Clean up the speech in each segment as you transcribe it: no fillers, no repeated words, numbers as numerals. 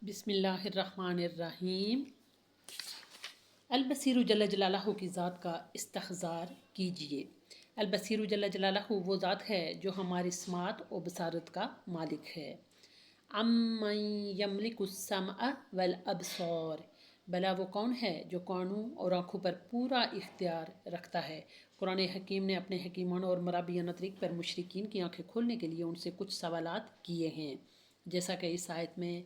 बिस्मिल्लाहिर्रहमानिर्रहीम। अलबसीरु जल्ल जलालहू की ज़ात का इस्तख़ज़ार कीजिए। अलबसीरु जल्ल जलालहू वो ज़ात है जो हमारी स्मात और बसारत का मालिक है। अम्मन यमलिकुस्समअ वल अबसार, भला वो कौन है जो कानों और आँखों पर पूरा इख्तियार रखता है। कुरान हकीम ने अपने हकीमाना और मराबियाना तरीक़ पर मुशरिकीन की आँखें खोलने के लिए उनसे कुछ सवालात किए हैं। जैसा कि इस आयत में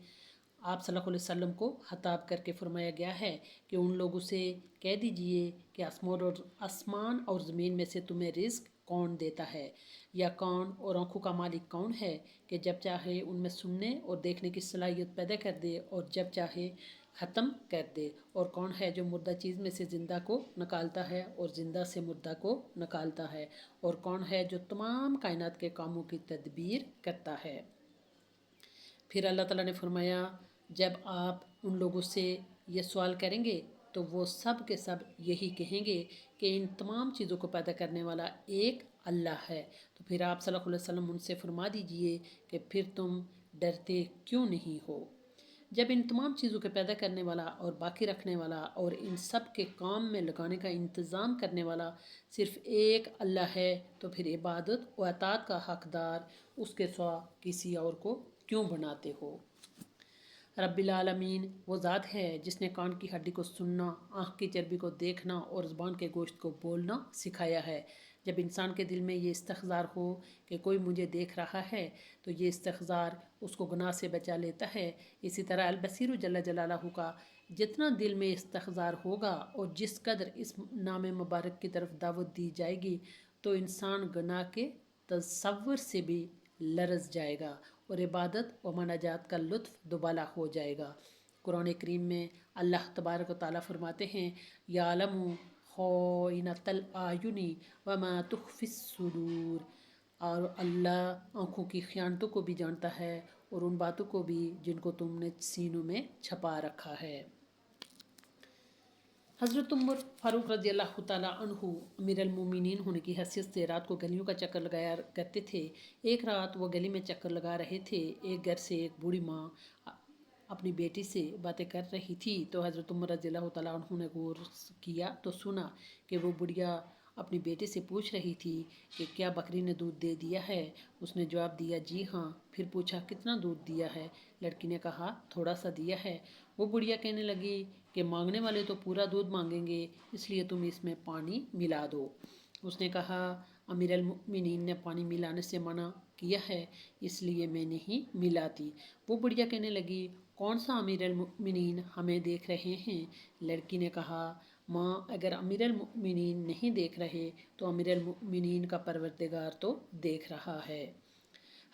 आप सल्लल्लाहु अलैहि वसल्लम को खिताब करके फरमाया गया है कि उन लोगों से कह दीजिए कि आसमान और ज़मीन में से तुम्हें रिज़्क कौन देता है, या कान और आँखों का मालिक कौन है कि जब चाहे उनमें सुनने और देखने की सलाहियत पैदा कर दे और जब चाहे ख़त्म कर दे, और कौन है जो मुर्दा चीज़ में से ज़िंदा को निकालता है और ज़िंदा से मुर्दा को निकालता है, और कौन है जो तमाम कायनात के कामों की तदबीर करता है। फिर अल्लाह ताला ने फरमाया, जब आप उन लोगों से ये सवाल करेंगे तो वो सब के सब यही कहेंगे कि इन तमाम चीज़ों को पैदा करने वाला एक अल्लाह है। तो फिर आप सल्लल्लाहु अलैहि वसल्लम उनसे फरमा दीजिए कि फिर तुम डरते क्यों नहीं हो। जब इन तमाम चीज़ों के पैदा करने वाला और बाकी रखने वाला और इन सब के काम में लगाने का इंतज़ाम करने वाला सिर्फ़ एक अल्लाह है, तो फिर इबादत व अताअत का हकदार उसके सिवा किसी और को क्यों बनाते हो। रब्बिल आलमीन वो ज़ात है जिसने कान की हड्डी को सुनना, आँख की चर्बी को देखना और ज़ुबान के गोश्त को बोलना सिखाया है। जब इंसान के दिल में ये इस्तख़ज़ार हो कि कोई मुझे देख रहा है तो ये इस्तख़ज़ार उसको गुनाह से बचा लेता है। इसी तरह अलबसीरु जल्ल जलालहू का जितना दिल में इस्तख़ज़ार होगा और जिस कदर इस नाम मुबारक की तरफ दावत दी जाएगी तो इंसान गुनाह के तसव्वुर से भी लरज़ जाएगा और इबादत व मनाजात का लुत्फ़ दुबाला हो जाएगा। कुरान करीम में अल्लाह तबारक व तआला फरमाते हैं, यालमु ख़ाइनतल आयुनी व मा तुख़फ़िस सुदूर, और अल्लाह आँखों की ख़यानतों को भी जानता है और उन बातों को भी जिनको तुमने सीनों में छपा रखा है। हज़रत उमर फ़ारूक रज़ी अल्लाह तआला अन्हु अमीरुल मोमिनीन होने की हैसियत से रात को गलियों का चक्कर लगाया करते थे। एक रात वो गली में चक्कर लगा रहे थे। एक घर से एक बूढ़ी माँ अपनी बेटी से बातें कर रही थी तो हज़रत उमर रज़ी अल्लाह तआला अन्हु ने गौर किया तो सुना कि वो बुढ़िया अपनी बेटी से पूछ रही थी कि क्या बकरी ने दूध दे दिया है। उसने जवाब दिया, जी हाँ। फिर पूछा, कितना दूध दिया है। लड़की ने कहा, थोड़ा सा दिया है। वो बुढ़िया कहने लगी कि मांगने वाले तो पूरा दूध मांगेंगे, इसलिए तुम इसमें पानी मिला दो। उसने कहा, अमीरुल मोमिनीन ने पानी मिलाने से मना किया है, इसलिए मैं नहीं मिलाती। वो बुढ़िया कहने लगी, कौन सा अमीरुल मोमिनीन हमें देख रहे हैं। लड़की ने कहा, माँ, अगर अमीरुल मोमिनीन नहीं देख रहे तो अमीरुल मोमिनीन का परवरदिगार तो देख रहा है।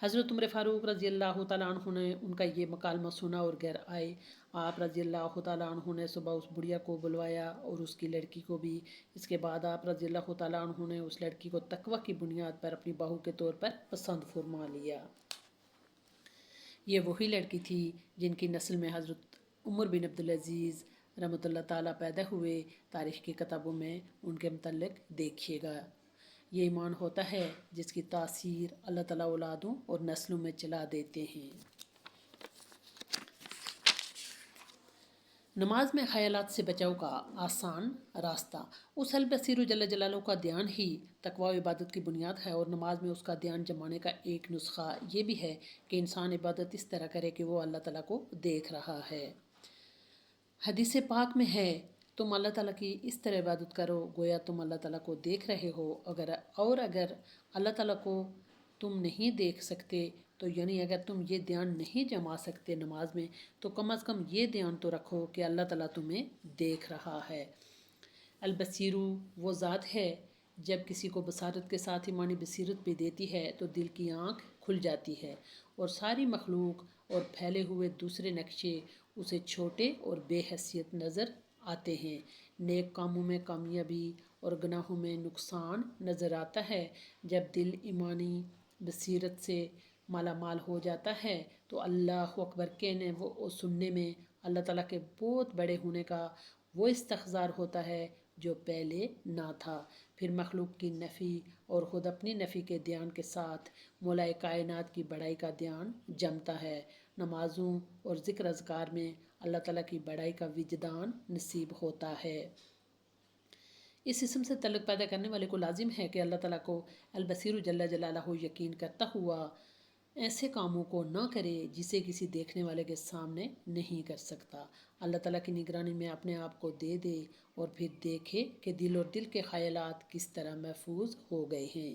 हज़रत उमर फ़ारूक रज़ी अल्लाह तआला अन्हु ने उनका ये मकालमा सुना और घर आए। आप रज़ी अल्लाह तआला अन्हु ने सुबह उस बुढ़िया को बुलवाया और उसकी लड़की को भी। इसके बाद आप रज़ी अल्लाह तआला अन्हु ने उस लड़की को तकवा की बुनियाद पर अपनी बहू के तौर पर पसंद फरमा लिया। ये वही लड़की थी जिनकी नस्ल में हज़रत उमर बिन अब्दुल अज़ीज़ रहमतुल्लाह ताला पैदा हुए। तारीख़ की किताबों में उनके मुतल्लिक़ देखिएगा। ये ईमान होता है जिसकी तासीर अल्लाह ताला औलादों और नस्लों में चला देते हैं। नमाज में ख़यालात से बचाव का आसान रास्ता। उस अलबसीरु जल्ल जलालहू का ध्यान ही तकवा व इबादत की बुनियाद है और नमाज में उसका ध्यान जमाने का एक नुस्खा ये भी है कि इंसान इबादत इस तरह करे कि वो अल्लाह ताला को देख रहा है। हदीस पाक में है, तुम अल्लाह ताला की इस तरह इबादत करो गोया तुम अल्लाह ताला को देख रहे हो। अगर अल्लाह ताला को तुम नहीं देख सकते तो यानी अगर तुम ये ध्यान नहीं जमा सकते नमाज में तो कम अज़ कम ये ध्यान तो रखो कि अल्लाह ताला तुम्हें देख रहा है। अलबसीरु वो ज़ात है जब किसी को बसारत के साथ ईमानी बसीरत भी देती है तो दिल की आँख खुल जाती है और सारी मखलूक और फैले हुए दूसरे नक्शे उसे छोटे और बेहैसियत नज़र आते हैं। नेक कामों में कामयाबी और गुनाहों में नुकसान नज़र आता है। जब दिल ईमानी बसीरत से माला माल हो जाता है तो अल्लाह अकबर कहने वो सुनने में अल्लाह ताला के बहुत बड़े होने का वो इस्तख़ज़ार होता है जो पहले ना था। फिर मखलूक की नफ़ी और ख़ुद अपनी नफ़ी के ध्यान के साथ मौलाए कायनात की बड़ाई का ध्यान जमता है। نمازوں اور ذکر اذکار میں اللہ تعالیٰ کی بڑائی کا وجدان نصیب ہوتا ہے۔ اس اسم سے تعلق پیدا کرنے والے کو لازم ہے کہ اللہ تعالیٰ کو البصیر جل جلالہ یقین کرتا ہوا ایسے کاموں کو نہ کرے جسے کسی دیکھنے والے کے سامنے نہیں کر سکتا۔ اللہ تعالیٰ کی نگرانی میں اپنے آپ کو دے دے اور پھر دیکھے کہ دل اور دل کے خیالات کس طرح محفوظ ہو گئے ہیں۔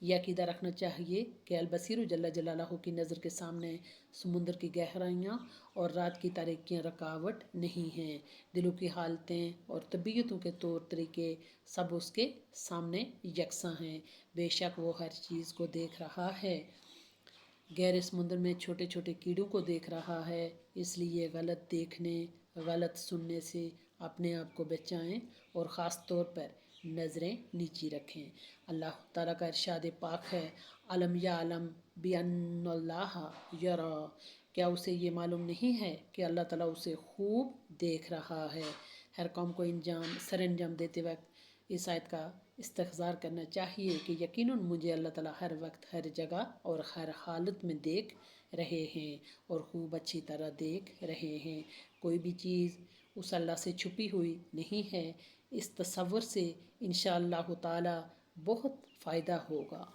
یہ عقیدہ رکھنا چاہیے کہ البصیر جل جلالہ کی نظر کے سامنے سمندر کی گہرائیاں اور رات کی تاریکیاں رکاوٹ نہیں ہیں۔ دلوں کی حالتیں اور طبیعتوں کے طور طریقے سب اس کے سامنے یکساں ہیں۔ بے شک وہ ہر چیز کو دیکھ رہا ہے، گہرے سمندر میں چھوٹے چھوٹے کیڑوں کو دیکھ رہا ہے۔ اس لیے غلط دیکھنے، غلط سننے سے اپنے آپ کو بچائیں اور خاص طور پر نظریں نیچی رکھیں۔ اللہ تعالیٰ کا ارشاد پاک ہے، علم یعلم بأن اللہ یرا، کیا اسے یہ معلوم نہیں ہے کہ اللہ تعالیٰ اسے خوب دیکھ رہا ہے۔ ہر کام کو سر انجام دیتے وقت اس آیت کا استحضار کرنا چاہیے کہ یقیناً مجھے اللہ تعالیٰ ہر وقت، ہر جگہ اور ہر حالت میں دیکھ رہے ہیں اور خوب اچھی طرح دیکھ رہے ہیں۔ کوئی بھی چیز اس اللہ سے چھپی ہوئی نہیں ہے۔ اس تصور سے انشاءاللہ تعالیٰ بہت فائدہ ہوگا۔